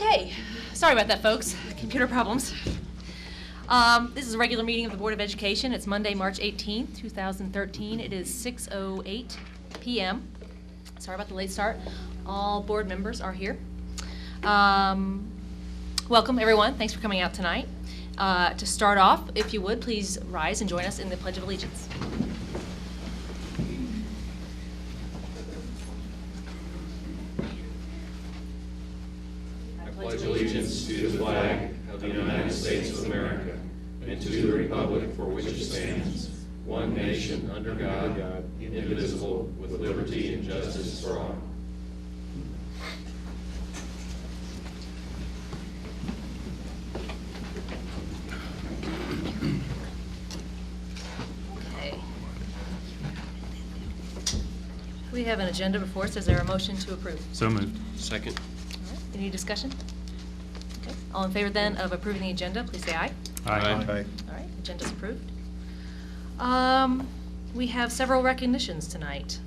Okay, sorry about that, folks. Computer problems. This is a regular meeting of the Board of Education. It's Monday, March 18th, 2013. It is 6:08 p.m. Sorry about the late start. All board members are here. Welcome, everyone. Thanks for coming out tonight. To start off, if you would, please rise and join us in the Pledge of Allegiance. I pledge allegiance to the flag of the United States of America and to the republic for which it stands, one nation under God, indivisible, with liberty and justice for all. Okay. We have an agenda before us. Is there a motion to approve? So moved. Second. Any discussion? Okay. All in favor then of approving the agenda, please say aye. Aye. All right, agenda's approved. We have several recognitions tonight.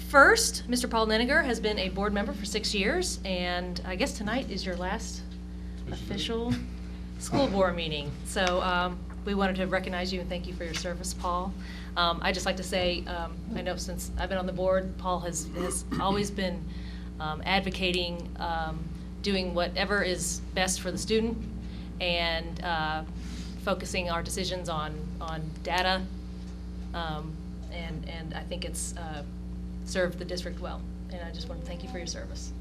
First, Mr. Paul Neniger has been a board member for 6 years, and I guess tonight is your last official school board meeting. So we wanted to recognize you and thank you for your service, Paul. I'd just like to say, I know since I've been on the board, Paul has always been advocating, doing whatever is best for the student, and focusing our decisions on data, and I think it's served the district well. And I just want to thank you for your service.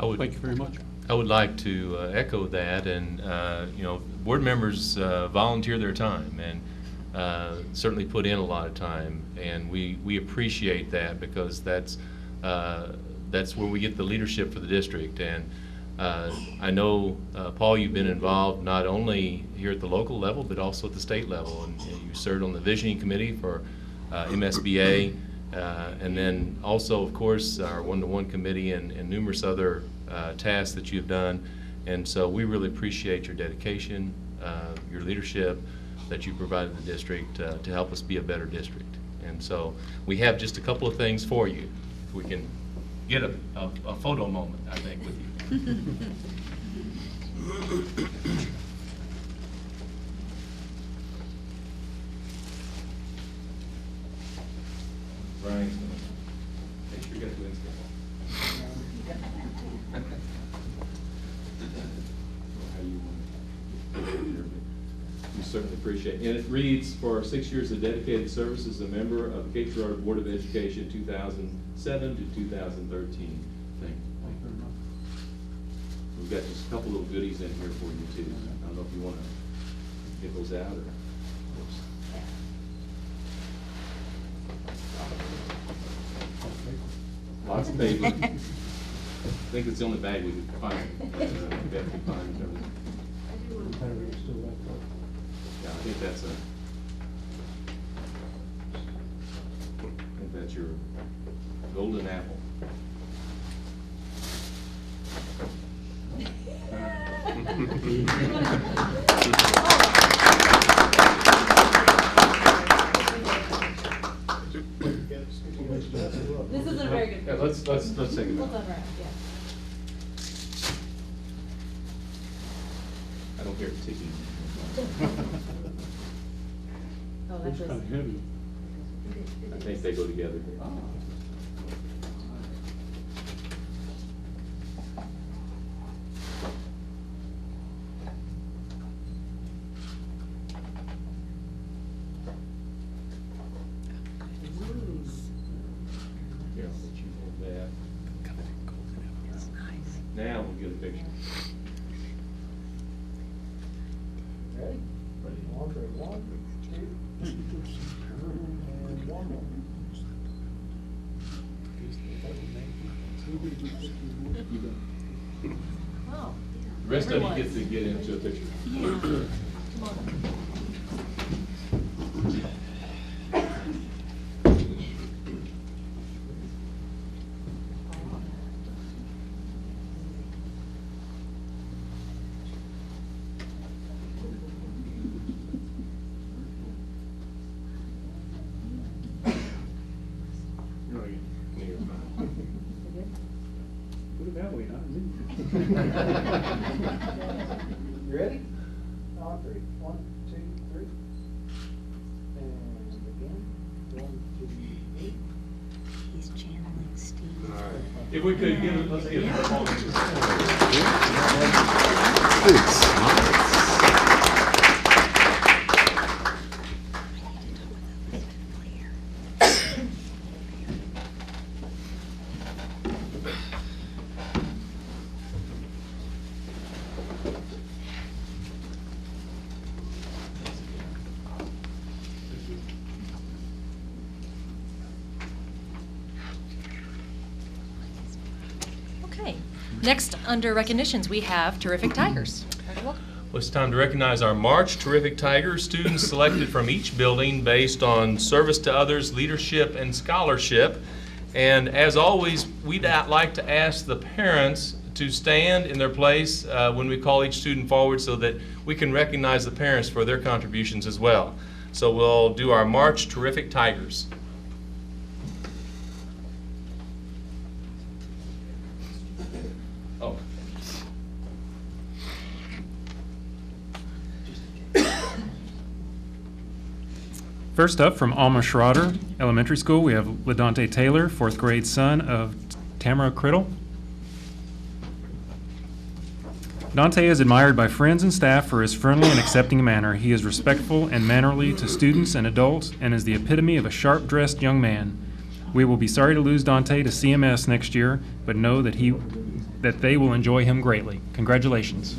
Thank you very much. I would like to echo that, and board members volunteer their time and certainly put in a lot of time, and we appreciate that because that's where we get the leadership for the district. And I know, Paul, you've been involved not only here at the local level, but also at the state level. And you served on the visioning committee for MSBA, and then also, of course, our one-to-one committee and numerous other tasks that you've done. And so we really appreciate your dedication, your leadership that you provided the district to help us be a better district. And so we have just a couple of things for you. If we can get a photo moment, I think, with you. Brian's going to make sure you get the Wednesday. We certainly appreciate it. And it reads, for 6 years of dedicated service as a member of the Cape Girardeau Board of Education 2007 to 2013. Thank you. We've got just a couple little goodies in here for you too. I don't know if you want to get those out or. Lots of paper. I think it's the only bag we could find. Yeah, I think that's your golden apple. This isn't a very good. Yeah, let's take it. Let's unwrap, yeah. I don't hear it ticking. Oh, that's just. I think they go together. Here, I'll let you hold that. Now we'll get a picture. Ready? One, two, and one more. Wow. The rest of you get to get into a picture. Come on. You're fine. cowboy, not me. You ready? On three. 1, 2, 3. And again. 1, 2, 3. He's channeling Steve. If we could give it, let's give it a moment. Okay. Next, under recognitions, we have Terrific Tigers. Welcome. Well, it's time to recognize our March Terrific Tigers, students selected from each building based on service to others, leadership, and scholarship. And as always, we'd like to ask the parents to stand in their place when we call each student forward so that we can recognize the parents for their contributions as well. So we'll do our March Terrific Tigers. Oh. First up, from Alma Schroeder Elementary School, we have LaDante Taylor, 4th grade son of Tamara Criddle. Dante is admired by friends and staff for his friendly and accepting manner. He is respectful and mannerly to students and adults and is the epitome of a sharp-dressed young man. We will be sorry to lose Dante to CMS next year, but know that they will enjoy him greatly. Congratulations.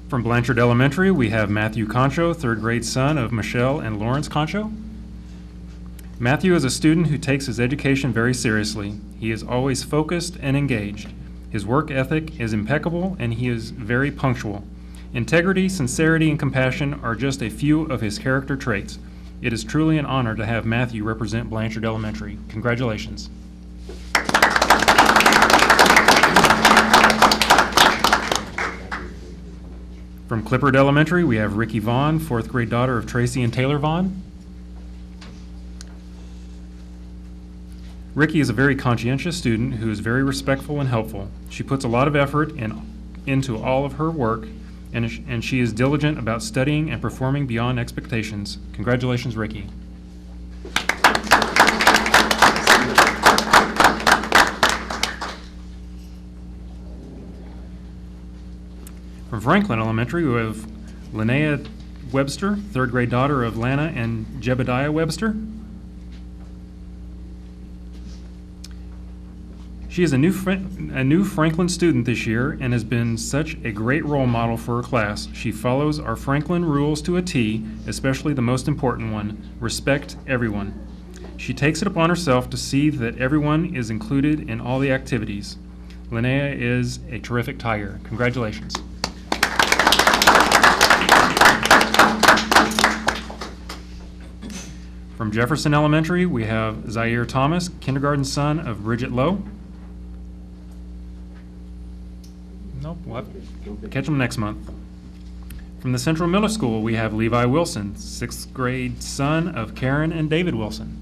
From Blanchard Elementary, we have Matthew Concho, 3rd grade son of Michelle and Lawrence Concho. Matthew is a student who takes his education very seriously. He is always focused and engaged. His work ethic is impeccable and he is very punctual. Integrity, sincerity, and compassion are just a few of his character traits. It is truly an honor to have Matthew represent Blanchard Elementary. Congratulations. From Clippard Elementary, we have Ricky Vaughn, 4th grade daughter of Tracy and Taylor Vaughn. Ricky is a very conscientious student who is very respectful and helpful. She puts a lot of effort into all of her work, and she is diligent about studying and performing beyond expectations. Congratulations, Ricky. From Franklin Elementary, we have Linnea Webster, 3rd grade daughter of Lana and Jebediah Webster. She is a new Franklin student this year and has been such a great role model for her class. She follows our Franklin rules to a T, especially the most important one, respect everyone. She takes it upon herself to see that everyone is included in all the activities. Linnea is a terrific Tiger. Congratulations. From Jefferson Elementary, we have Zaire Thomas, kindergarten son of Bridget Lowe. Nope, we'll have to catch them next month. From the Central Middle School, we have Levi Wilson, 6th grade son of Karen and David Wilson.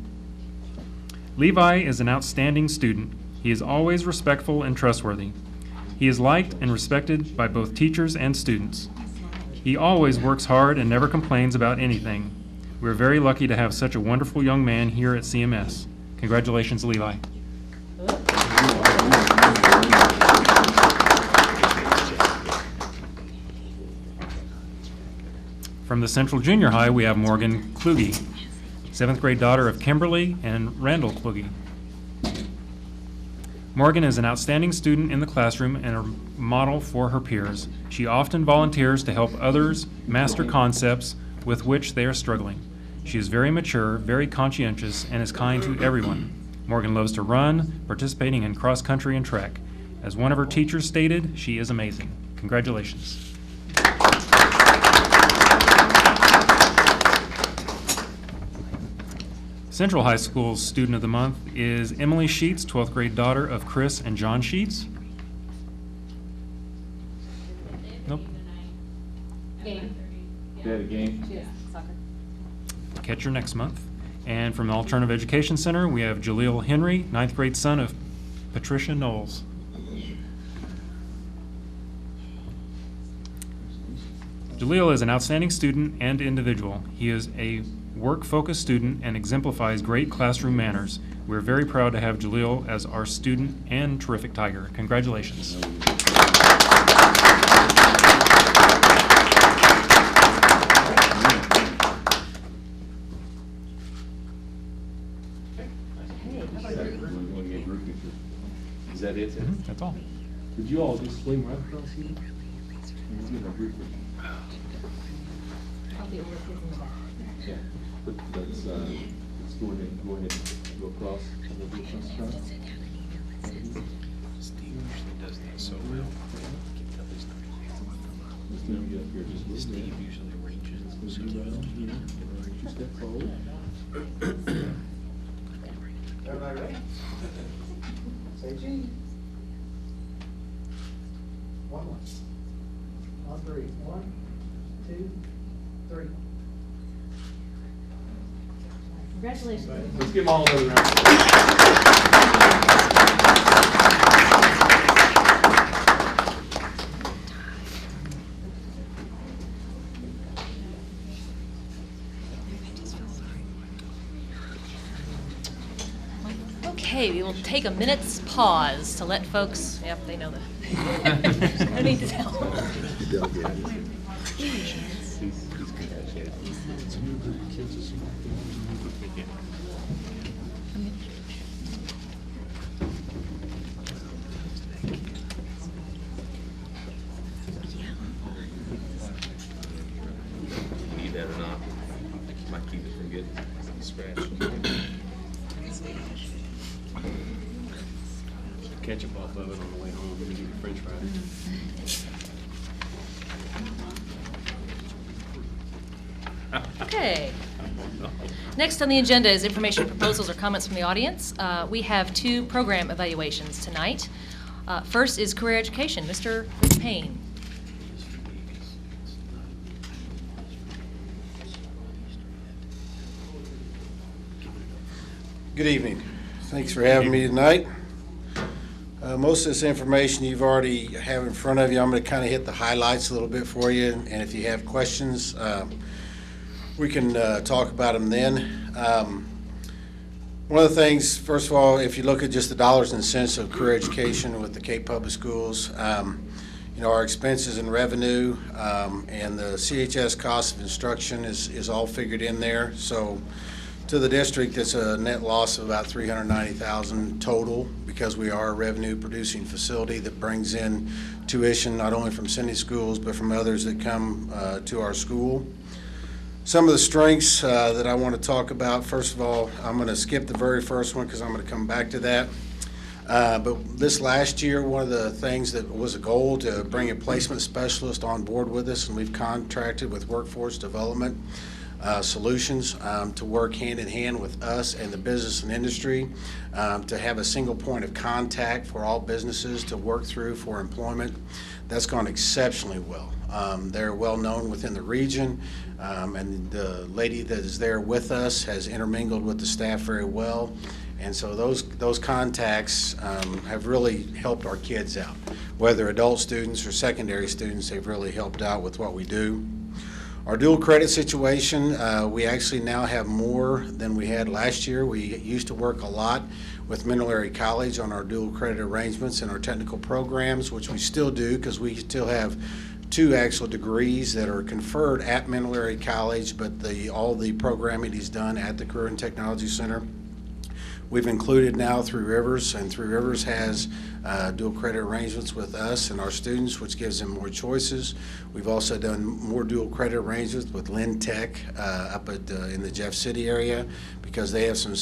Levi is an outstanding student. He is always respectful and trustworthy. He is liked and respected by both teachers and students. He always works hard and never complains about anything. We're very lucky to have such a wonderful young man here at CMS. Congratulations, Levi. From the Central Junior High, we have Morgan Kluge, 7th grade daughter of Kimberly and Randall Kluge. Morgan is an outstanding student in the classroom and a model for her peers. She often volunteers to help others master concepts with which they are struggling. She is very mature, very conscientious, and is kind to everyone. Morgan loves to run, participating in cross-country and track. As one of her teachers stated, she is amazing. Congratulations. Central High School's Student of the Month is Emily Sheets, 12th grade daughter of Chris and John Sheets. Nope. Game. They had a game? Yeah, soccer. Catch her next month. And from the Alternative Education Center, we have Jaleel Henry, 9th grade son of Patricia Knowles. Jaleel is an outstanding student and individual. He is a work-focused student and exemplifies great classroom manners. We're very proud to have Jaleel as our student and terrific Tiger. Congratulations. Is that it? That's all. Could you all just swing right across here? Yeah, but let's go ahead and go across. Steve usually does that so well. Steve usually arranges. Step forward. Everybody ready? Say cheese. One more. On three. 1, 2, 3. Congratulations. Let's give them all another round. Okay, we will take a minute's pause to let folks, yep, they know that. I need to tell. Need that or not? Might keep it from getting scratched. Ketchup off of it on the way home. We do French fries. Okay. Next on the agenda is information, proposals, or comments from the audience. We have 2 program evaluations tonight. First is career education. Mr. Payne. Good evening. Thanks for having me tonight. Most of this information you've already have in front of you. I'm going to kind of hit the highlights a little bit for you, and if you have questions, we can talk about them then. One of the things, first of all, if you look at just the dollars and cents of career education with the Cape Public Schools, you know, our expenses and revenue and the CHS cost of instruction is all figured in there. So to the district, it's a net loss of about $390,000 total because we are a revenue producing facility that brings in tuition not only from Cindy schools but from others that come to our school. Some of the strengths that I want to talk about, first of all, I'm going to skip the very first one because I'm going to come back to that. But this last year, one of the things that was a goal to bring a placement specialist on board with us, and we've contracted with Workforce Development Solutions to work hand in hand with us and the business and industry to have a single point of contact for all businesses to work through for employment. That's gone exceptionally well. They're well known within the region, and the lady that is there with us has intermingled with the staff very well. And so those contacts have really helped our kids out. Whether adult students or secondary students, they've really helped out with what we do. Our dual credit situation, we actually now have more than we had last year. We used to work a lot with Mineral Area College on our dual credit arrangements and our technical programs, which we still do because we still have 2 actual degrees that are conferred at Mineral Area College, but all the programming is done at the Career and Technology Center. We've included now Three Rivers, and Three Rivers has dual credit arrangements with us and our students, which gives them more choices. We've also done more dual credit arrangements with Lynn Tech up in the Jeff City area because they have some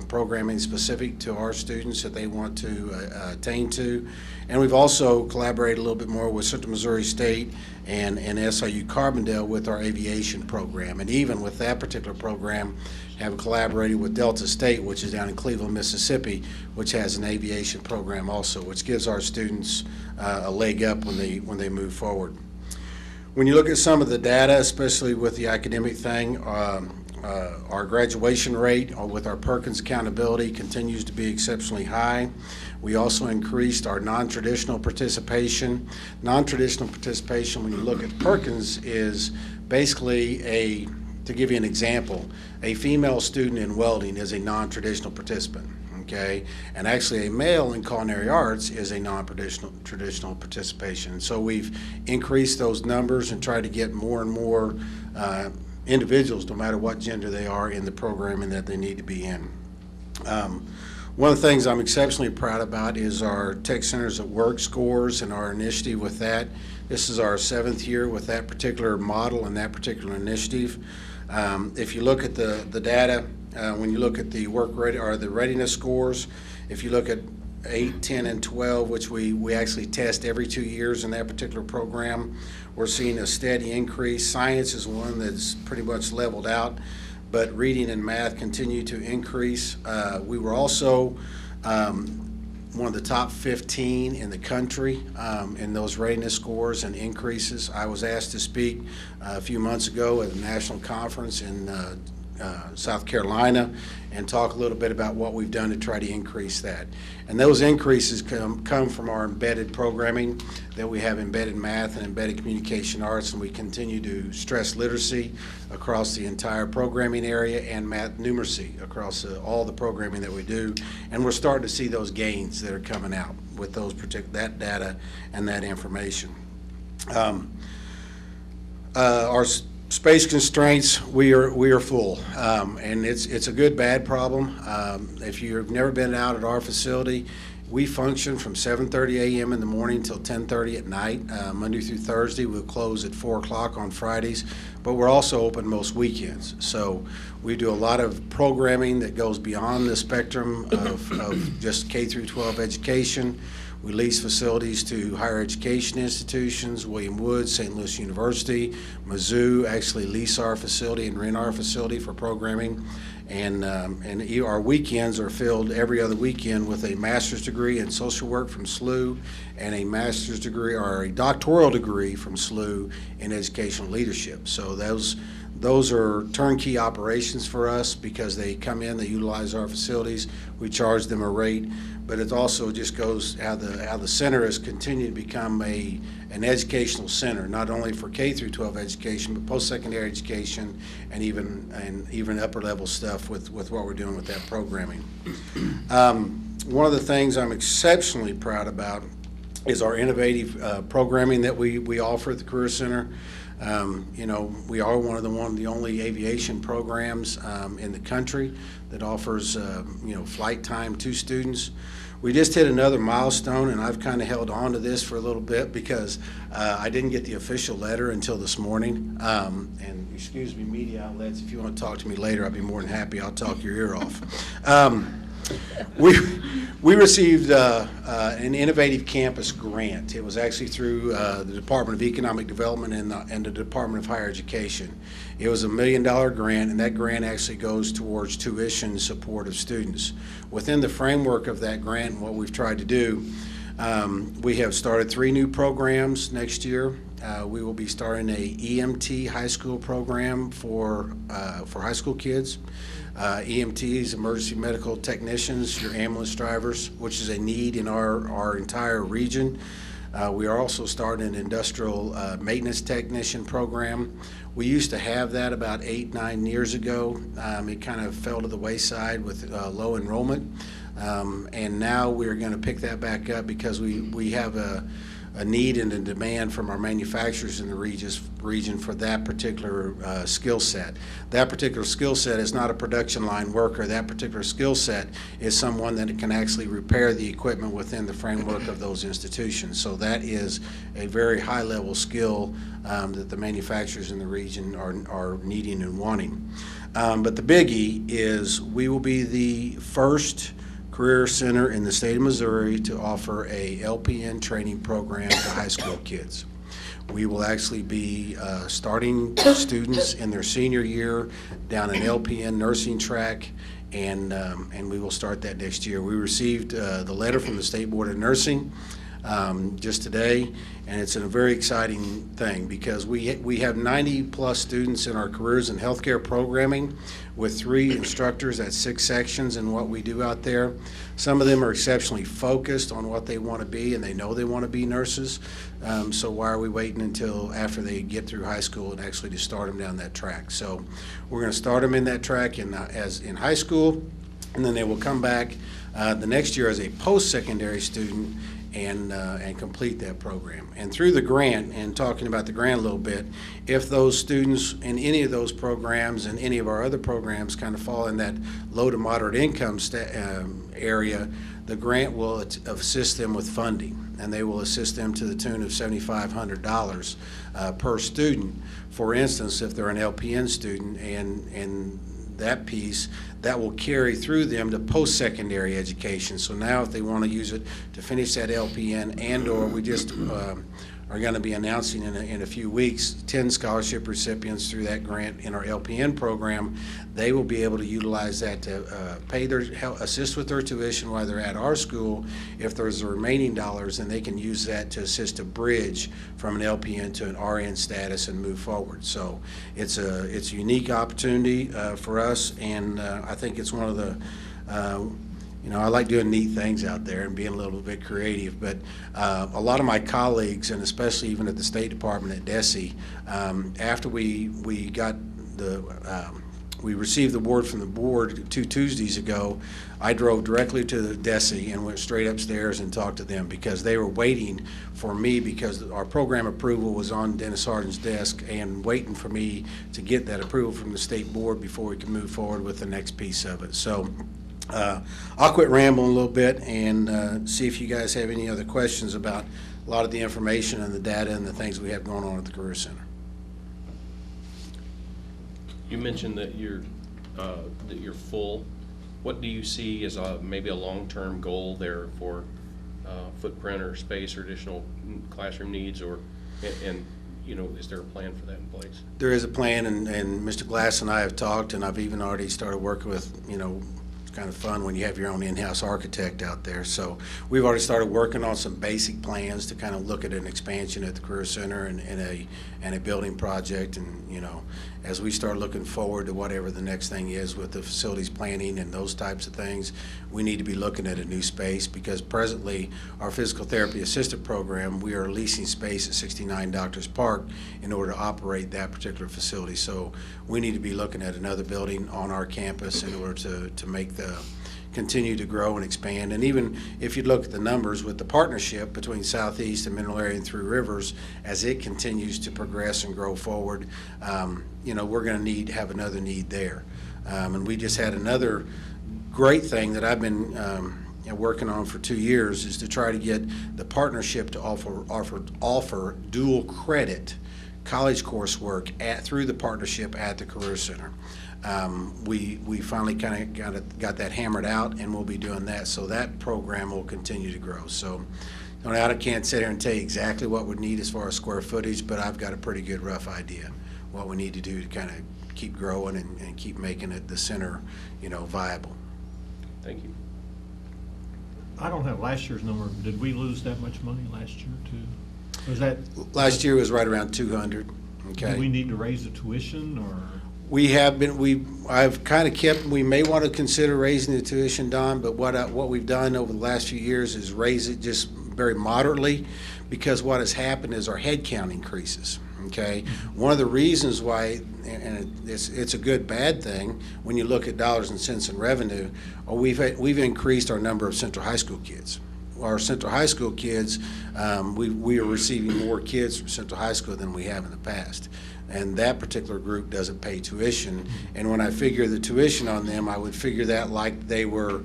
programming specific to our students that they want to attain to. And we've also collaborated a little bit more with Central Missouri State and SIU Carbondale with our aviation program. And even with that particular program, have collaborated with Delta State, which is down in Cleveland, Mississippi, which has an aviation program also, which gives our students a leg up when they move forward. When you look at some of the data, especially with the academic thing, our graduation rate with our Perkins accountability continues to be exceptionally high. We also increased our non-traditional participation. Non-traditional participation, when you look at Perkins, is basically to give you an example, a female student in welding is a non-traditional participant. Okay, and actually a male in culinary arts is a non-traditional participation. So we've increased those numbers and tried to get more and more individuals, no matter what gender they are, in the programming that they need to be in. One of the things I'm exceptionally proud about is our Tech Centers at Work scores and our initiative with that. This is our 7th year with that particular model and that particular initiative. If you look at the data, when you look at the the readiness scores, if you look at 8, 10, and 12, which we actually test every 2 years in that particular program, we're seeing a steady increase. Science is one that's pretty much leveled out, but reading and math continue to increase. We were also one of the top 15 in the country in those readiness scores and increases. I was asked to speak a few months ago at a national conference in South Carolina and talk a little bit about what we've done to try to increase that. And those increases come from our embedded programming, that we have embedded math and embedded communication arts, and we continue to stress literacy across the entire programming area and math numeracy across all the programming that we do. And we're starting to see those gains that are coming out with that data and that information. Our space constraints, we are full, and it's a good bad problem. If you've never been out at our facility, we function from 7:30 a.m. in the morning till 10:30 at night, Monday through Thursday. We'll close at 4 o'clock on Fridays, but we're also open most weekends. So we do a lot of programming that goes beyond the spectrum of just K through 12 education. We lease facilities to higher education institutions. William Wood, St. Louis University, Mizzou actually lease our facility and rent our facility for programming. And our weekends are filled every other weekend with a master's degree in social work from SLU and a master's degree or a doctoral degree from SLU in educational leadership. So those are turnkey operations for us because they come in, they utilize our facilities, we charge them a rate, but it also just goes how the center has continued to become an educational center, not only for K through 12 education, but post-secondary education and even upper level stuff with what we're doing with that programming. One of the things I'm exceptionally proud about is our innovative programming that we offer at the Career Center. We are one of the only aviation programs in the country that offers flight time to students. We just hit another milestone, and I've kind of held on to this for a little bit because I didn't get the official letter until this morning. And excuse me, media outlets, if you want to talk to me later, I'd be more than happy. I'll talk your ear off. We received an Innovative Campus grant. It was actually through the Department of Economic Development and the Department of Higher Education. It was $1 million grant, and that grant actually goes towards tuition support of students. Within the framework of that grant and what we've tried to do, we have started 3 new programs next year. We will be starting a EMT high school program for high school kids. EMTs, emergency medical technicians, your ambulance drivers, which is a need in our entire region. We are also starting an industrial maintenance technician program. We used to have that about 8-9 years ago. It kind of fell to the wayside with low enrollment. And now we're going to pick that back up because we have a need and a demand from our manufacturers in the region for that particular skill set. That particular skill set is not a production line worker. That particular skill set is someone that can actually repair the equipment within the framework of those institutions. So that is a very high level skill that the manufacturers in the region are needing and wanting. But the biggie is we will be the first Career Center in the state of Missouri to offer a LPN training program to high school kids. We will actually be starting students in their senior year down an LPN nursing track, and we will start that next year. We received the letter from the State Board of Nursing. just today, and it's a very exciting thing because we have 90-plus students in our careers in healthcare programming with 3 instructors at 6 sections in what we do out there. Some of them are exceptionally focused on what they want to be, and they know they want to be nurses. So why are we waiting until after they get through high school and actually to start them down that track? So we're going to start them in that track in high school, and then they will come back the next year as a post-secondary student and complete that program. And through the grant, and talking about the grant a little bit, if those students in any of those programs and any of our other programs kind of fall in that low to moderate income area, the grant will assist them with funding, and they will assist them to the tune of $7,500 per student. For instance, if they're an LPN student and that piece, that will carry through them to post-secondary education. So now if they want to use it to finish that LPN, and or we just are going to be announcing in a few weeks 10 scholarship recipients through that grant in our LPN program, they will be able to utilize that to assist with their tuition while they're at our school. If there's the remaining dollars, then they can use that to assist to bridge from an LPN to an RN status and move forward. So it's a unique opportunity for us, and I think it's one of the I like doing neat things out there and being a little bit creative, but a lot of my colleagues, and especially even at the State Department at DESE, after we received the award from the board 2 Tuesdays ago, I drove directly to the DESE and went straight upstairs and talked to them because they were waiting for me because our program approval was on Dennis Harden's desk and waiting for me to get that approval from the state board before we could move forward with the next piece of it. So I'll quit rambling a little bit and see if you guys have any other questions about a lot of the information and the data and the things we have going on at the Career Center. You mentioned that you're full. What do you see as maybe a long-term goal there for footprint or space or additional classroom needs, and is there a plan for that in place? There is a plan, and Mr. Glass and I have talked, and I've even already started working with, it's kind of fun when you have your own in-house architect out there. So we've already started working on some basic plans to kind of look at an expansion at the Career Center and a building project. And, as we start looking forward to whatever the next thing is with the facilities planning and those types of things, we need to be looking at a new space because presently our physical therapy assistant program, we are leasing space at 69 Doctors Park in order to operate that particular facility. So we need to be looking at another building on our campus in order to make continue to grow and expand. And even if you look at the numbers with the partnership between Southeast and Mineral Area and Three Rivers, as it continues to progress and grow forward, we're going to have another need there. And we just had another great thing that I've been working on for 2 years is to try to get the partnership to offer dual credit college coursework through the partnership at the Career Center. We finally kind of got that hammered out, and we'll be doing that. So that program will continue to grow. So I can't sit here and tell you exactly what we need as far as square footage, but I've got a pretty good rough idea what we need to do to kind of keep growing and keep making it the center, viable. Thank you. I don't have last year's number. Did we lose that much money last year too? Was that Last year was right around 200. Okay. Do we need to raise the tuition or? We have been. I've kind of kept. We may want to consider raising the tuition, Don. But what we've done over the last few years is raise it just very moderately, because what has happened is our head count increases. Okay. One of the reasons why, and it's a good bad thing when you look at dollars and cents in revenue, we've increased our number of Central High School kids. Our Central High School kids, we are receiving more kids from Central High School than we have in the past. And that particular group doesn't pay tuition. And when I figure the tuition on them, I would figure that like they were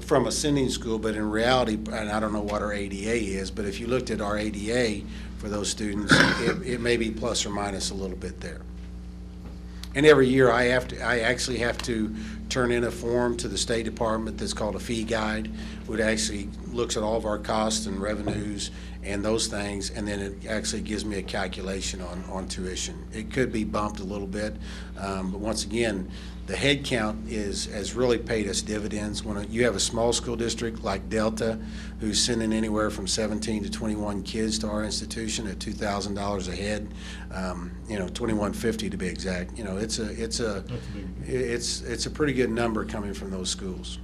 from a sending school, but in reality, and I don't know what our ADA is, but if you looked at our ADA for those students, it may be plus or minus a little bit there. And every year I actually have to turn in a form to the State Department that's called a fee guide, would actually looks at all of our costs and revenues and those things, and then it actually gives me a calculation on tuition. It could be bumped a little bit, but once again, the head count has really paid us dividends. When you have a small school district like Delta, who's sending anywhere from 17 to 21 kids to our institution at $2,000 a head, $2,150 to be exact. It's a pretty good number coming from those schools.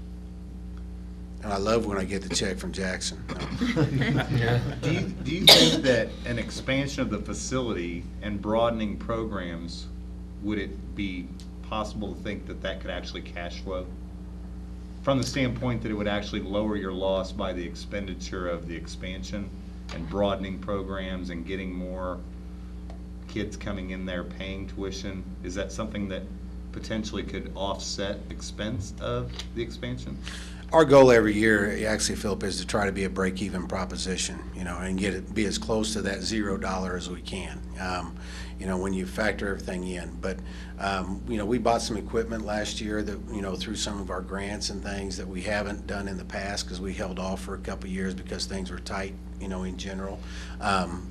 And I love when I get the check from Jackson. Do you think that an expansion of the facility and broadening programs, would it be possible to think that that could actually cash flow? From the standpoint that it would actually lower your loss by the expenditure of the expansion and broadening programs and getting more kids coming in there paying tuition, is that something that potentially could offset expense of the expansion? Our goal every year, actually, Philip, is to try to be a break-even proposition, and be as close to that $0 as we can, when you factor everything in. But, we bought some equipment last year that, through some of our grants and things that we haven't done in the past because we held off for a couple of years because things were tight, in general.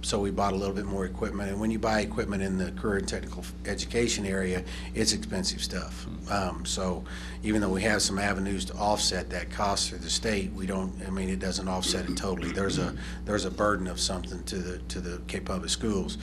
So we bought a little bit more equipment. And when you buy equipment in the career and technical education area, it's expensive stuff. So even though we have some avenues to offset that cost through the state, it doesn't offset it totally. There's a burden of something to the Cape Public Schools.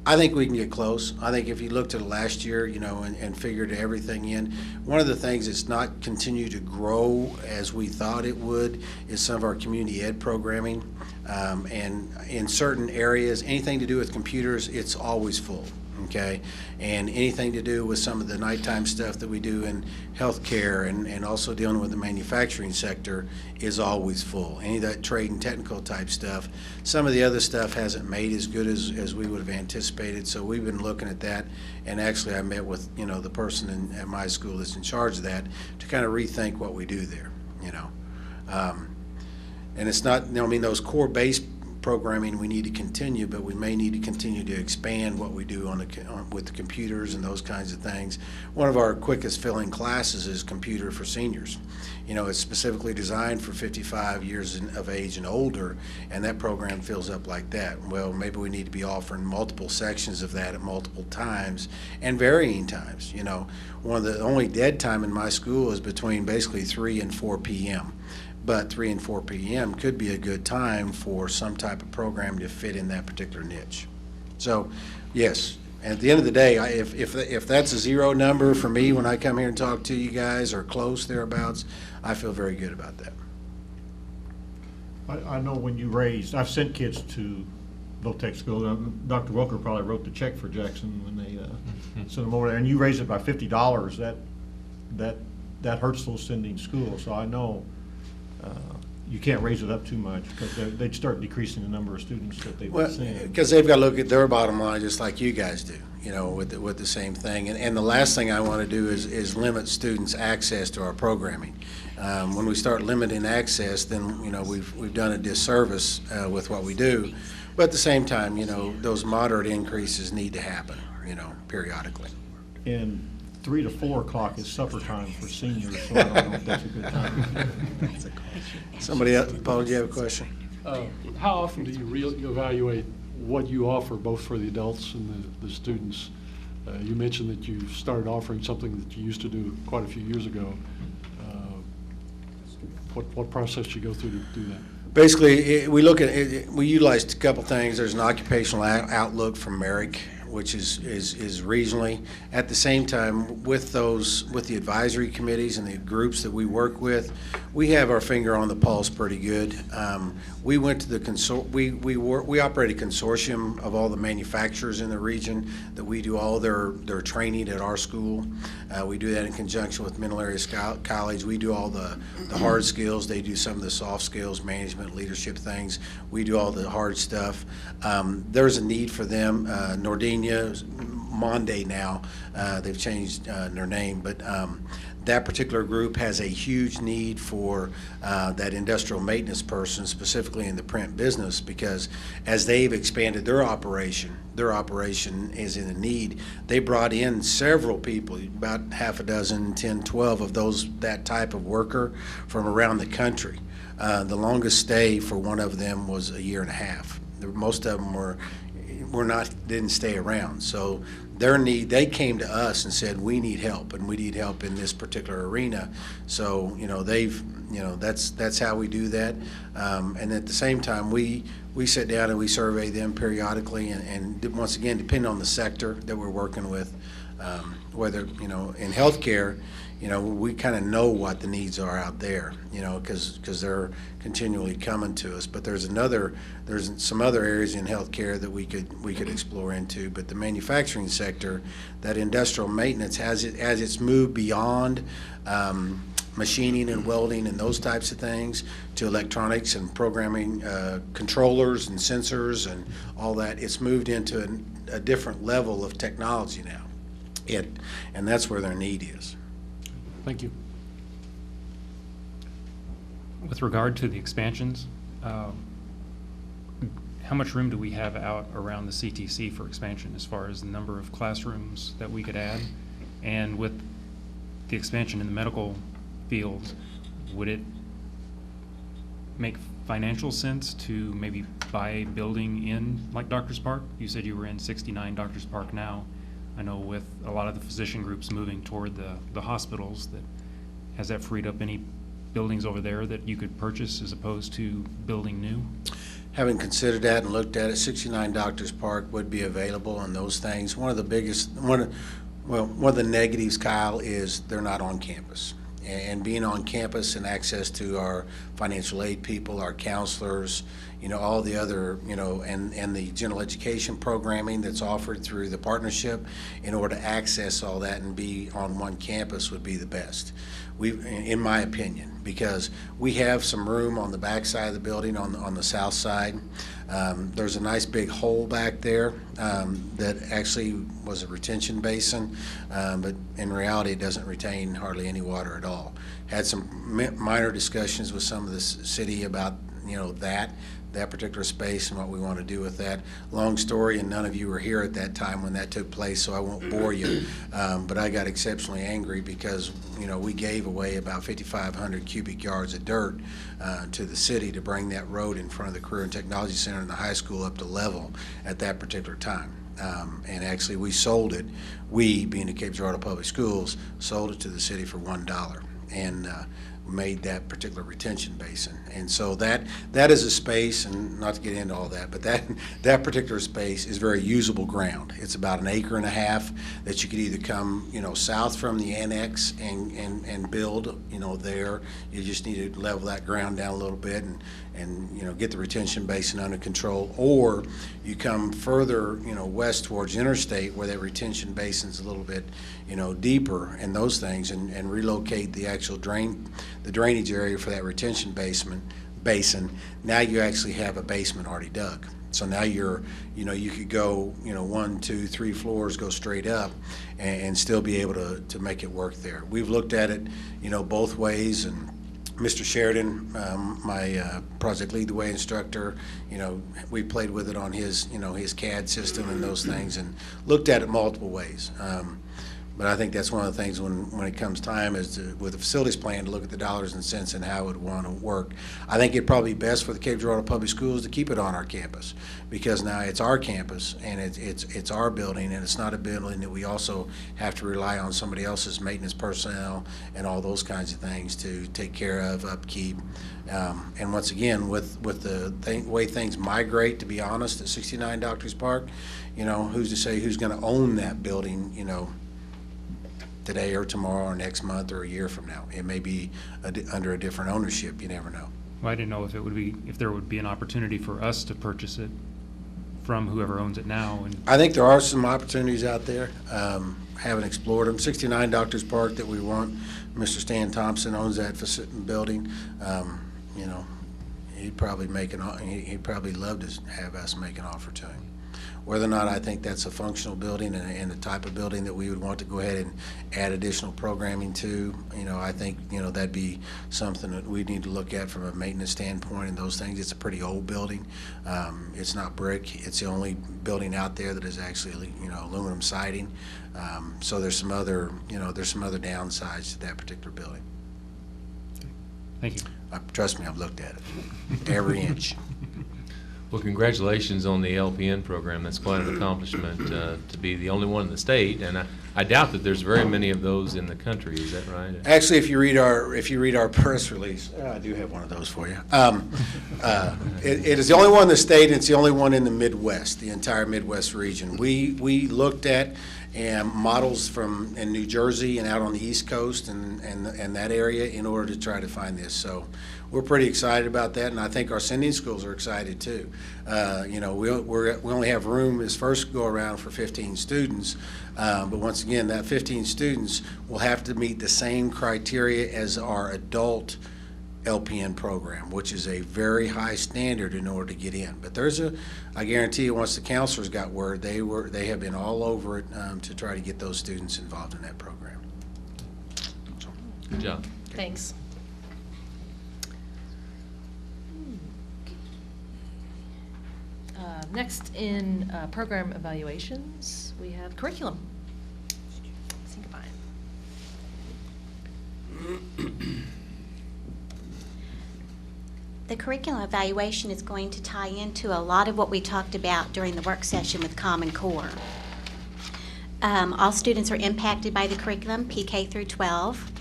I think we can get close. I think if you looked at it last year, and figured everything in, one of the things that's not continued to grow as we thought it would is some of our community ed programming. And in certain areas, anything to do with computers, it's always full. Okay, and anything to do with some of the nighttime stuff that we do in healthcare and also dealing with the manufacturing sector is always full. Any of that trade and technical type stuff. Some of the other stuff hasn't made as good as we would have anticipated, so we've been looking at that. And actually I met with, the person at my school that's in charge of that to kind of rethink what we do there, and it's not, those core base programming we need to continue, but we may need to continue to expand what we do with the computers and those kinds of things. One of our quickest filling classes is computer for seniors. It's specifically designed for 55 years of age and older, and that program fills up like that. Well, maybe we need to be offering multiple sections of that at multiple times and varying times. One of the only dead time in my school is between basically 3 and 4 p.m. But 3 and 4 p.m. could be a good time for some type of program to fit in that particular niche. So, yes, at the end of the day, if that's a zero number for me when I come here and talk to you guys, or close thereabouts, I feel very good about that. I know when you raised, I've sent kids to Votech School. Dr. Welker probably wrote the check for Jackson when they sent them over there, and you raised it by $50. That hurts those sending schools. So I know you can't raise it up too much because they'd start decreasing the number of students that they would send. Because they've got to look at their bottom line just like you guys do, with the same thing. And the last thing I want to do is limit students' access to our programming. When we start limiting access, then we've done a disservice with what we do. But at the same time, those moderate increases need to happen, periodically. And 3 to 4 o'clock is supper time for seniors, so I don't know if that's a good time. Somebody else, Paul, do you have a question? How often do you evaluate what you offer, both for the adults and the students? You mentioned that you started offering something that you used to do quite a few years ago. What process do you go through to do that? Basically, we utilized a couple things. There's an occupational outlook from Merrick, which is regionally. At the same time, with the advisory committees and the groups that we work with, we have our finger on the pulse pretty good. We went to the we operate a consortium of all the manufacturers in the region that we do all their training at our school. We do that in conjunction with Middle Area College. We do all the hard skills. They do some of the soft skills, management, leadership things. We do all the hard stuff. There's a need for them. Nordina, Monday now, they've changed their name, but that particular group has a huge need for that industrial maintenance person, specifically in the print business, because as they've expanded their operation is in a need. They brought in several people, about half a dozen, 10, 12 of that type of worker from around the country. The longest stay for one of them was a year and a half. Most of them didn't stay around. So their need, they came to us and said, we need help, and we need help in this particular arena. So, that's how we do that. And at the same time, we sit down and we survey them periodically, and once again, depending on the sector that we're working with, whether, in healthcare, we kind of know what the needs are out there, because they're continually coming to us. But there's some other areas in healthcare that we could explore into. But the manufacturing sector, that industrial maintenance, as it's moved beyond machining and welding and those types of things to electronics and programming, controllers and sensors and all that, it's moved into a different level of technology now. And that's where their need is. Thank you. With regard to the expansions, how much room do we have out around the CTC for expansion as far as the number of classrooms that we could add? And with the expansion in the medical field, would it make financial sense to maybe buy a building in like Doctors Park? You said you were in 69 Doctors Park now. I know with a lot of the physician groups moving toward the hospitals, has that freed up any buildings over there that you could purchase as opposed to building new? Having considered that and looked at it, 69 Doctors Park would be available on those things. One of the negatives, Kyle, is they're not on campus. And being on campus and access to our financial aid people, our counselors, all the other, and the general education programming that's offered through the partnership, in order to access all that and be on one campus would be the best. In my opinion, because we have some room on the back side of the building on the south side. There's a nice big hole back there that actually was a retention basin, but in reality it doesn't retain hardly any water at all. Had some minor discussions with some of the city about that particular space and what we want to do with that. Long story, and none of you were here at that time when that took place, so I won't bore you. But I got exceptionally angry because we gave away about 5,500 cubic yards of dirt to the city to bring that road in front of the Career and Technology Center and the high school up to level at that particular time. And actually we sold it, being the Cape Girardeau Public Schools, sold it to the city for $1 and made that particular retention basin. And so that is a space, and not to get into all that, but that particular space is very usable ground. It's about 1.5 acres that you could either come south from the annex and build there. You just need to level that ground down a little bit and get the retention basin under control, or you come further west towards Interstate where that retention basin's a little bit deeper and those things, and relocate the actual the drainage area for that retention basin. Now you actually have a basement already dug. So now you could go 1, 2, 3 floors, go straight up, and still be able to make it work there. We've looked at it both ways, and Mr. Sheridan, my Project Lead the Way instructor, we played with it on his his CAD system and those things, and looked at it multiple ways. But I think that's one of the things when it comes time is with the facilities plan to look at the dollars and cents and how it would want to work. I think it'd probably be best for the Cape Girardeau Public Schools to keep it on our campus, because now it's our campus and it's our building, and it's not a building that we also have to rely on somebody else's maintenance personnel and all those kinds of things to take care of, upkeep. And once again, with the way things migrate, to be honest, at 69 Doctors Park, who's to say who's going to own that building, today or tomorrow or next month or a year from now. It may be under a different ownership. You never know. Well, I didn't know if there would be an opportunity for us to purchase it from whoever owns it now. And I think there are some opportunities out there. Haven't explored them. 69 Doctors Park that we want. Mr. Stan Thompson owns that building. He'd probably love to have us make an offer to him. whether or not I think that's a functional building and the type of building that we would want to go ahead and add additional programming to, I think, that'd be something that we need to look at from a maintenance standpoint and those things. It's a pretty old building. It's not brick. It's the only building out there that is actually, aluminum siding. So there's some other downsides to that particular building. Thank you. Trust me, I've looked at it, every inch. Well, congratulations on the LPN program. That's quite an accomplishment to be the only one in the state, and I doubt that there's very many of those in the country. Is that right? Actually, if you read our press release, I do have one of those for you. It is the only one in the state, and it's the only one in the Midwest, the entire Midwest region. We looked at models in New Jersey and out on the East Coast and that area in order to try to find this. So we're pretty excited about that, and I think our sending schools are excited too. We only have room this first go around for 15 students, but once again, that 15 students will have to meet the same criteria as our adult LPN program, which is a very high standard in order to get in. But I guarantee you, once the counselors got word, they have been all over it to try to get those students involved in that program. So. Good job. Thanks. Next in program evaluations, we have curriculum. Syncopine. The curriculum evaluation is going to tie into a lot of what we talked about during the work session with Common Core. All students are impacted by the curriculum, PK through 12,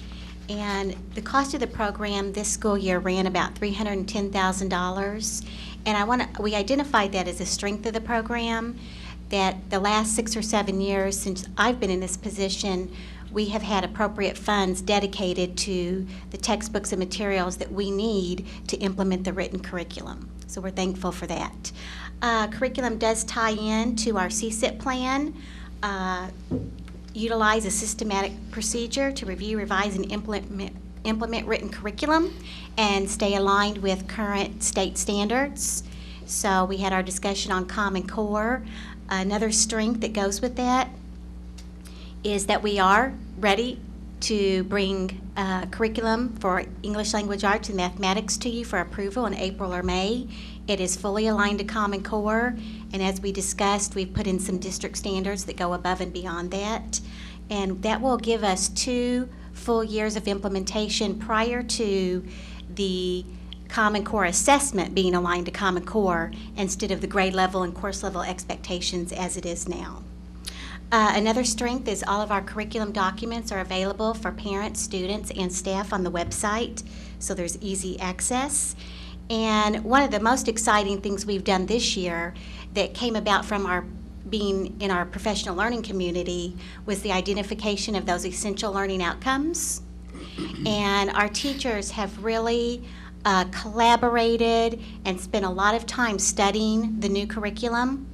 and the cost of the program this school year ran about $310,000. And we identified that as a strength of the program, that the last 6 or 7 years since I've been in this position, we have had appropriate funds dedicated to the textbooks and materials that we need to implement the written curriculum. So we're thankful for that. Curriculum does tie in to our CSIP plan, utilize a systematic procedure to review, revise, and implement written curriculum and stay aligned with current state standards. So we had our discussion on Common Core. Another strength that goes with that is that we are ready to bring curriculum for English Language Arts and Mathematics to you for approval in April or May. It is fully aligned to Common Core, and as we discussed, we've put in some district standards that go above and beyond that. And that will give us 2 full years of implementation prior to the Common Core assessment being aligned to Common Core instead of the grade level and course level expectations as it is now. Another strength is all of our curriculum documents are available for parents, students, and staff on the website, so there's easy access. And one of the most exciting things we've done this year that came about from our being in our professional learning community was the identification of those essential learning outcomes. And our teachers have really collaborated and spent a lot of time studying the new curriculum.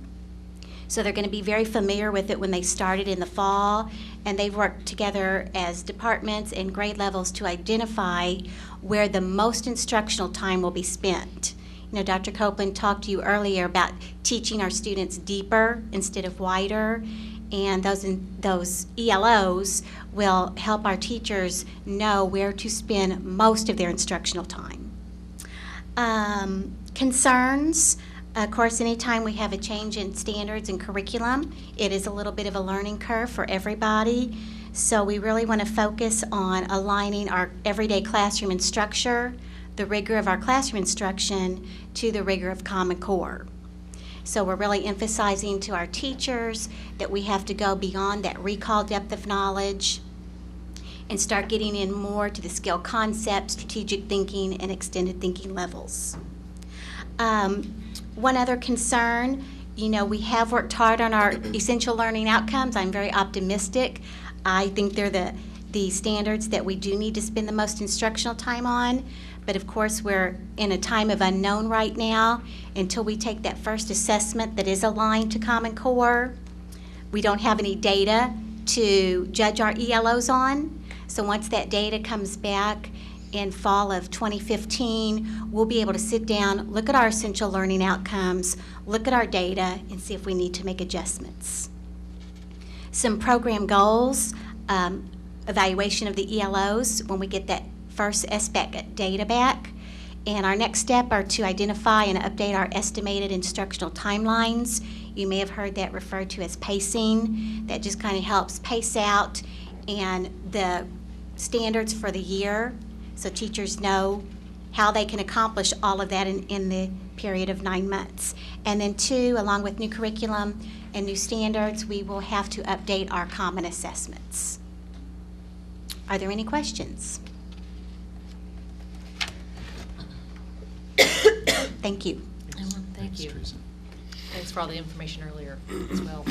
So they're going to be very familiar with it when they started in the fall, and they've worked together as departments and grade levels to identify where the most instructional time will be spent. Dr. Copeland talked to you earlier about teaching our students deeper instead of wider, and those ELOs will help our teachers know where to spend most of their instructional time. Concerns. Of course, anytime we have a change in standards and curriculum, it is a little bit of a learning curve for everybody. So we really want to focus on aligning our everyday classroom and structure, the rigor of our classroom instruction, to the rigor of Common Core. So we're really emphasizing to our teachers that we have to go beyond that recall depth of knowledge and start getting in more to the skill concept, strategic thinking, and extended thinking levels. One other concern, we have worked hard on our essential learning outcomes. I'm very optimistic. I think they're the standards that we do need to spend the most instructional time on. But of course, we're in a time of unknown right now. Until we take that first assessment that is aligned to Common Core, we don't have any data to judge our ELOs on. So once that data comes back in fall of 2015, we'll be able to sit down, look at our essential learning outcomes, look at our data, and see if we need to make adjustments. Some program goals, evaluation of the ELOs when we get that first SBAC data back. And our next step are to identify and update our estimated instructional timelines. You may have heard that referred to as pacing. That just kind of helps pace out and the standards for the year so teachers know how they can accomplish all of that in the period of 9 months. And then 2, along with new curriculum and new standards, we will have to update our common assessments. Are there any questions? Thank you. Thank you. Thanks for all the information earlier as well.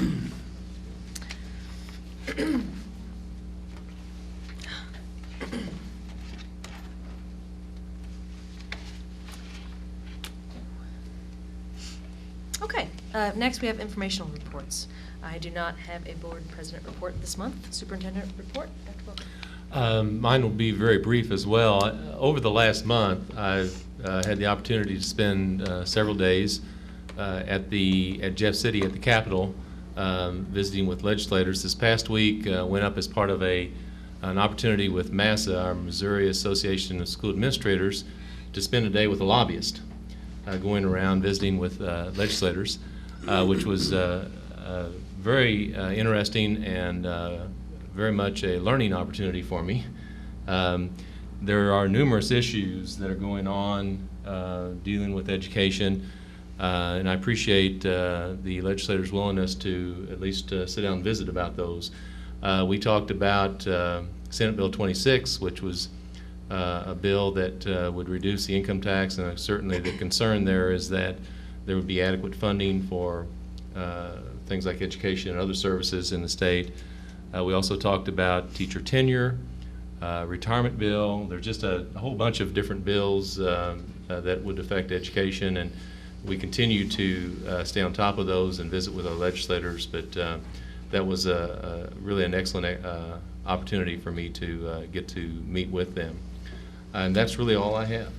Okay, next we have informational reports. I do not have a board president report this month. Superintendent report, Dr. Welker. Mine will be very brief as well. Over the last month, I've had the opportunity to spend several days at Jeff City at the Capitol, visiting with legislators. This past week, went up as part of an opportunity with MASA, our Missouri Association of School Administrators, to spend a day with a lobbyist, going around visiting with legislators, which was very interesting and very much a learning opportunity for me. There are numerous issues that are going on dealing with education, and I appreciate the legislators' willingness to at least sit down and visit about those. We talked about Senate Bill 26, which was a bill that would reduce the income tax, and certainly the concern there is that there would be adequate funding for things like education and other services in the state. We also talked about teacher tenure, retirement bill. There's just a whole bunch of different bills that would affect education, and we continue to stay on top of those and visit with our legislators, but that was really an excellent opportunity for me to get to meet with them. And that's really all I have.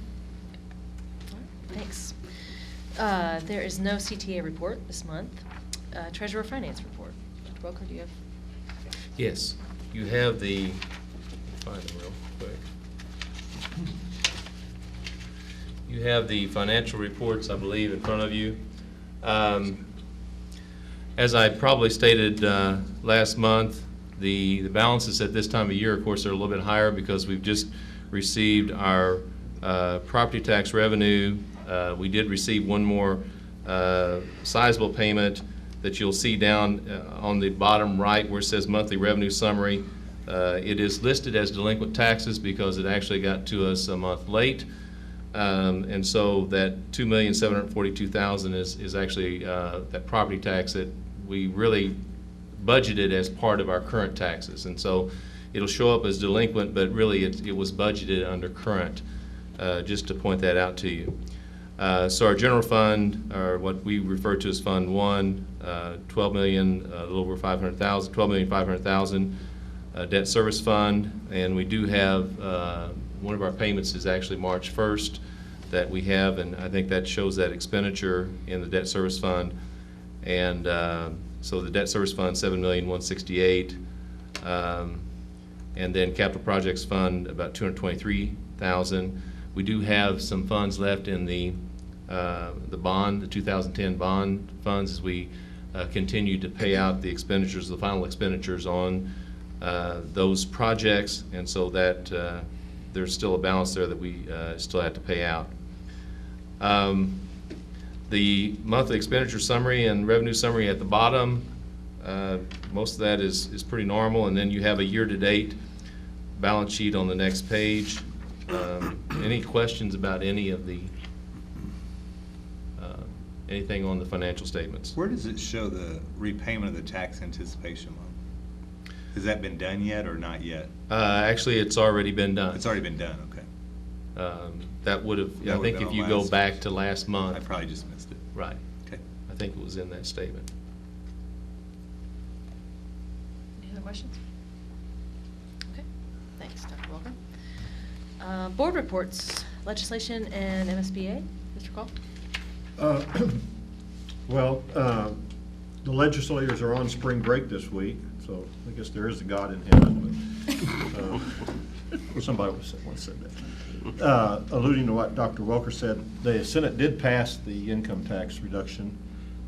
Thanks. There is no CTA report this month. Treasurer Finance report. Dr. Welker, do you have? Yes, you have the, find them real quick. You have the financial reports, I believe, in front of you. As I probably stated last month, the balances at this time of year, of course, are a little bit higher because we've just received our property tax revenue. We did receive one more sizable payment that you'll see down on the bottom right where it says monthly revenue summary. It is listed as delinquent taxes because it actually got to us a month late. And so that $2,742,000 is actually that property tax that we really budgeted as part of our current taxes. And so it'll show up as delinquent, but really it was budgeted under current, just to point that out to you. So our general fund, or what we refer to as Fund 1, $12 million, a little over $500,000, $12,500,000 debt service fund, and we do have one of our payments is actually March 1st that we have, and I think that shows that expenditure in the debt service fund. And so the debt service fund, $7,168,000, and then capital projects fund about $223,000. We do have some funds left in the bond, the 2010 bond funds, as we continue to pay out the expenditures, the final expenditures on those projects, and so that there's still a balance there that we still have to pay out. The monthly expenditure summary and revenue summary at the bottom, most of that is pretty normal, and then you have a year-to-date balance sheet on the next page. Any questions about any of the anything on the financial statements? Where does it show the repayment of the tax anticipation loan? Has that been done yet or not yet? Actually, it's already been done. It's already been done, okay. That would have, That I would've think been if on you go last- back to last month. I probably just missed it. Right. Okay. I think it was in that statement. Any other questions? Okay, thanks, Dr. Welker. Board reports, legislation and MSBA. Mr. Call? Well, the legislators are on spring break this week, so I guess there is a God in heaven. But somebody once said that. Alluding to what Dr. Welker said, the Senate did pass the income tax reduction.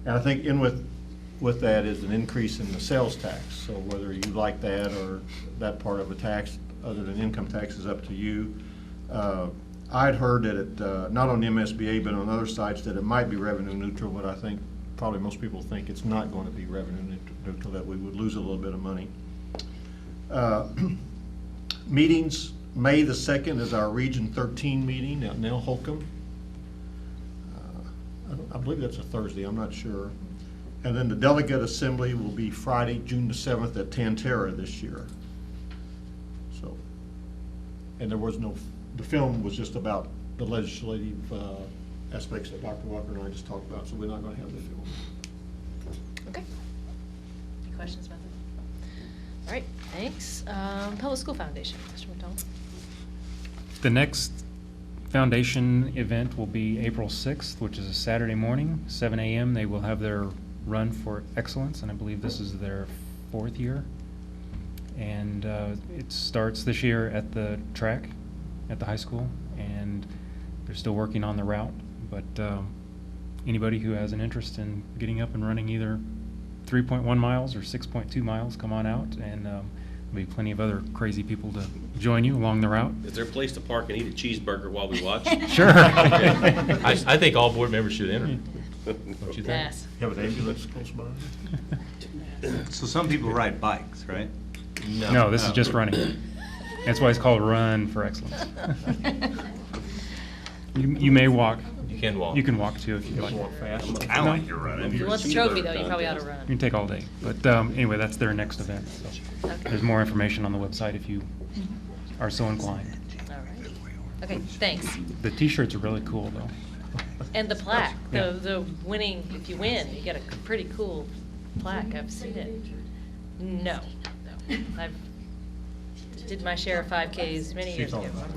And I think in with that is an increase in the sales tax. So whether you like that or that part of a tax, other than income tax, is up to you. I'd heard that it, not on the MSBA, but on other sites, that it might be revenue neutral, but I think probably most people think it's not going to be revenue neutral, that we would lose a little bit of money. Meetings, May the 2nd is our Region 13 meeting at Nell Holcomb. I believe that's a Thursday, I'm not sure. And then the delegate assembly will be Friday, June the 7th at Tantera this year. So, and there was no, the film was just about the legislative aspects that Dr. Walker and I just talked about, so we're not going to have the film. Okay. Any questions about that? All right, thanks. Public School Foundation, Mr. McDonald. The next foundation event will be April 6th, which is a Saturday morning, 7 a.m. They will have their Run for Excellence, and I believe this is their 4th year. And it starts this year at the track at the high school, and they're still working on the route. But anybody who has an interest in getting up and running either 3.1 miles or 6.2 miles, come on out, and there'll be plenty of other crazy people to join you along the route. Is there a place to park and eat a cheeseburger while we watch? Sure. I think all board members should enter. Don't you think? Yes. You have an ambulance close by? So some people ride bikes, right? No, this is just running. That's why it's called Run for Excellence. You may walk. You can walk. You can walk too if you like. I like your running. If you want the trophy, though, you probably ought to You run. can take all day. But anyway, that's their next event. So Okay. there's more information on the website if you are so inclined. All right. Okay, thanks. The T-shirts are really cool, though. And the plaque, Yeah. the winning, if you win, you get a pretty cool plaque. I've seen it. No. I've did my share of 5Ks many years ago. I'm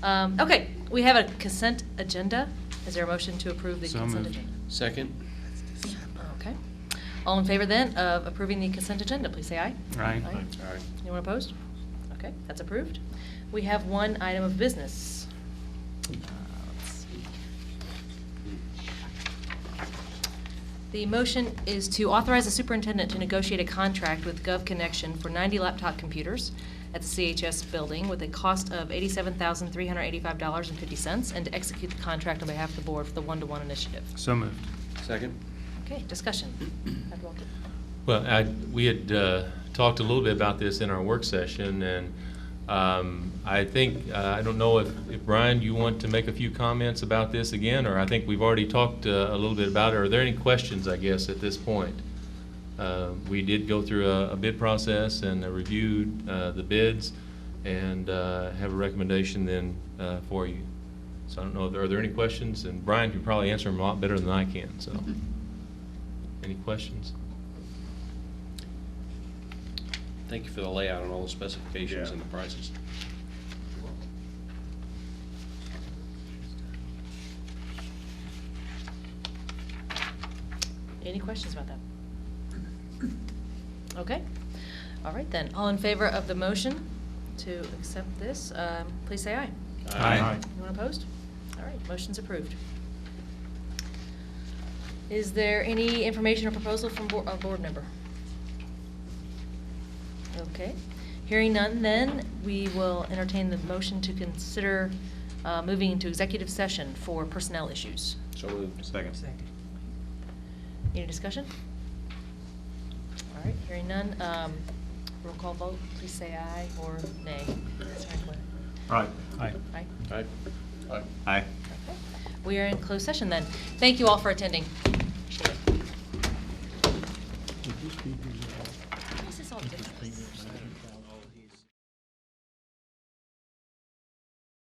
done. Okay, we have a consent agenda. Is there a motion to approve the So consent moved. agenda? Second? Okay. All in favor then of approving the consent agenda, please say aye. Aye. Anyone opposed? Okay, that's approved. We have one item of business. Let's see. The motion is to authorize the superintendent to negotiate a contract with GovConnection for 90 laptop computers at the CHS building with a cost of $87,385.50 and to execute the contract on behalf of the board for the one-to-one initiative. So moved. Second? Okay, discussion. Dr. Walker? Well, we had talked a little bit about this in our work session, and I think, I don't know if Brian, you want to make a few comments about this again, or I think we've already talked a little bit about it. Are there any questions, I guess, at this point? We did go through a bid process and reviewed the bids and have a recommendation then for you. So I don't know, are there any questions? And Brian can probably answer them a lot better than I can, so. Any questions? Thank you for the layout on all the specifications and the prices. Any questions about that? Okay. All right then. All in favor of the motion to accept this, please say aye. Aye. Anyone opposed? All right, motion's approved. Is there any information or proposal from a board member? Okay. Hearing none, then, we will entertain the motion to consider moving into executive session for personnel issues. So moved. Second. Any discussion? All right, hearing none, roll call vote, please say aye or nay. Sorry, what? All right. Aye. Aye. Aye. Aye. Okay. We are in closed session then. Thank you all for attending. Would this be here?